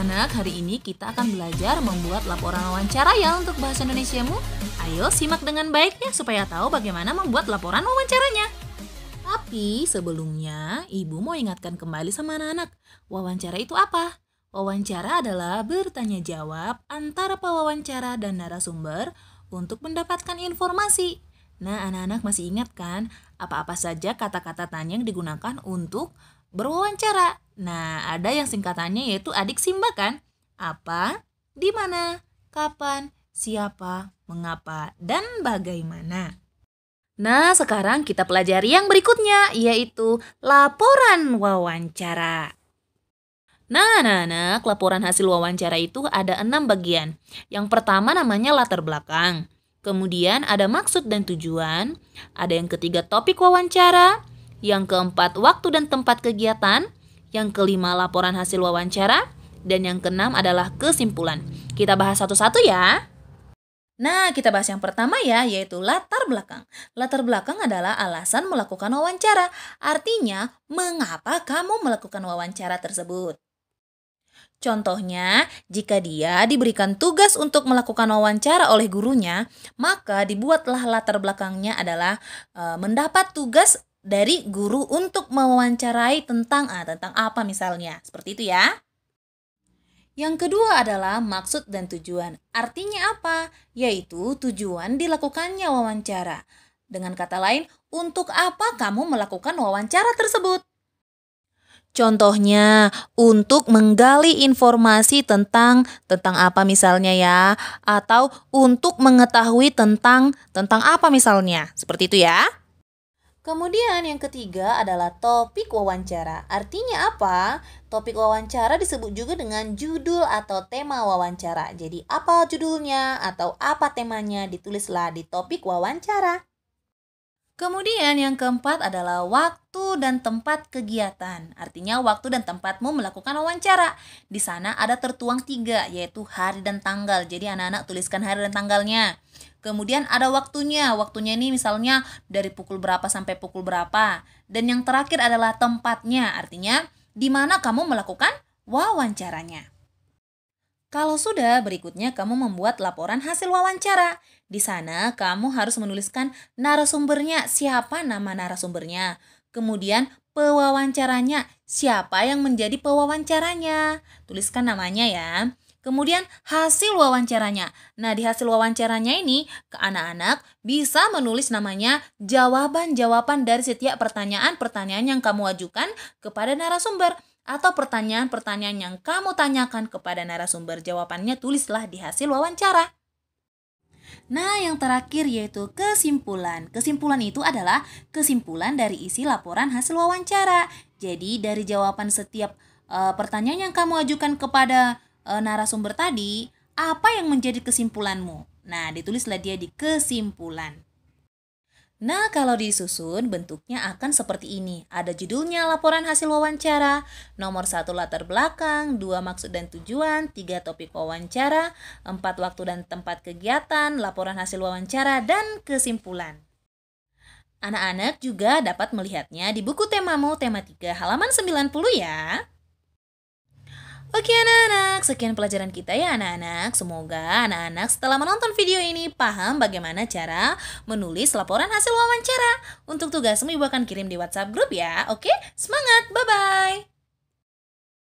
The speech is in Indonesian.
anak-anak, hari ini kita akan belajar membuat laporan wawancara ya untuk bahasa Indonesiamu. Ayo simak dengan baik ya supaya tahu bagaimana membuat laporan wawancaranya. Tapi sebelumnya, Ibu mau ingatkan kembali sama anak-anak, wawancara itu apa? Wawancara adalah bertanya jawab antara pewawancara dan narasumber untuk mendapatkan informasi. Nah, anak-anak masih ingat kan apa-apa saja kata-kata tanya yang digunakan untuk berwawancara? Nah, ada yang singkatannya yaitu adik Simba kan? Apa, di mana, kapan, siapa, mengapa, dan bagaimana. Nah, sekarang kita pelajari yang berikutnya, yaitu laporan wawancara. Nah, anak-anak, laporan hasil wawancara itu ada 6 bagian. Yang pertama namanya latar belakang. Kemudian ada maksud dan tujuan. Ada yang ketiga topik wawancara. Yang keempat waktu dan tempat kegiatan. Yang kelima laporan hasil wawancara. Dan yang keenam adalah kesimpulan. Kita bahas satu-satu ya. Nah, kita bahas yang pertama ya, yaitu latar belakang. Latar belakang adalah alasan melakukan wawancara. Artinya, mengapa kamu melakukan wawancara tersebut. Contohnya, jika dia diberikan tugas untuk melakukan wawancara oleh gurunya, maka dibuatlah latar belakangnya adalah mendapat tugas dari guru untuk mewawancarai tentang apa misalnya. Seperti itu ya. Yang kedua adalah maksud dan tujuan. Artinya apa? Yaitu tujuan dilakukannya wawancara. Dengan kata lain, untuk apa kamu melakukan wawancara tersebut? Contohnya, untuk menggali informasi tentang apa misalnya ya, atau untuk mengetahui tentang apa misalnya. Seperti itu ya. Kemudian yang ketiga adalah topik wawancara. Artinya apa? Topik wawancara disebut juga dengan judul atau tema wawancara. Jadi apa judulnya atau apa temanya ditulislah di topik wawancara. Kemudian yang keempat adalah waktu dan tempat kegiatan. Artinya waktu dan tempatmu melakukan wawancara. Di sana ada tertuang 3, yaitu hari dan tanggal. Jadi anak-anak tuliskan hari dan tanggalnya. Kemudian ada waktunya. Waktunya ini misalnya dari pukul berapa sampai pukul berapa. Dan yang terakhir adalah tempatnya. Artinya di mana kamu melakukan wawancaranya. Kalau sudah, berikutnya kamu membuat laporan hasil wawancara. Di sana kamu harus menuliskan narasumbernya, siapa nama narasumbernya. Kemudian pewawancaranya, siapa yang menjadi pewawancaranya. Tuliskan namanya ya. Kemudian hasil wawancaranya. Nah, di hasil wawancaranya ini, ke anak-anak bisa menulis namanya jawaban-jawaban dari setiap pertanyaan-pertanyaan yang kamu ajukan kepada narasumber. Atau pertanyaan-pertanyaan yang kamu tanyakan kepada narasumber, jawabannya tulislah di hasil wawancara. Nah, yang terakhir yaitu kesimpulan. Kesimpulan itu adalah kesimpulan dari isi laporan hasil wawancara. Jadi, dari jawaban setiap pertanyaan yang kamu ajukan kepada narasumber tadi, apa yang menjadi kesimpulanmu? Nah, ditulislah dia di kesimpulan. Nah, kalau disusun bentuknya akan seperti ini. Ada judulnya laporan hasil wawancara, nomor 1 latar belakang, 2 maksud dan tujuan, 3 topik wawancara, 4 waktu dan tempat kegiatan, laporan hasil wawancara, dan kesimpulan. Anak-anak juga dapat melihatnya di buku temamu, tema 3, halaman 90 ya. Oke anak-anak, sekian pelajaran kita ya anak-anak. Semoga anak-anak setelah menonton video ini paham bagaimana cara menulis laporan hasil wawancara. Untuk tugasmu Ibu akan kirim di WhatsApp grup ya. Oke, semangat, bye-bye.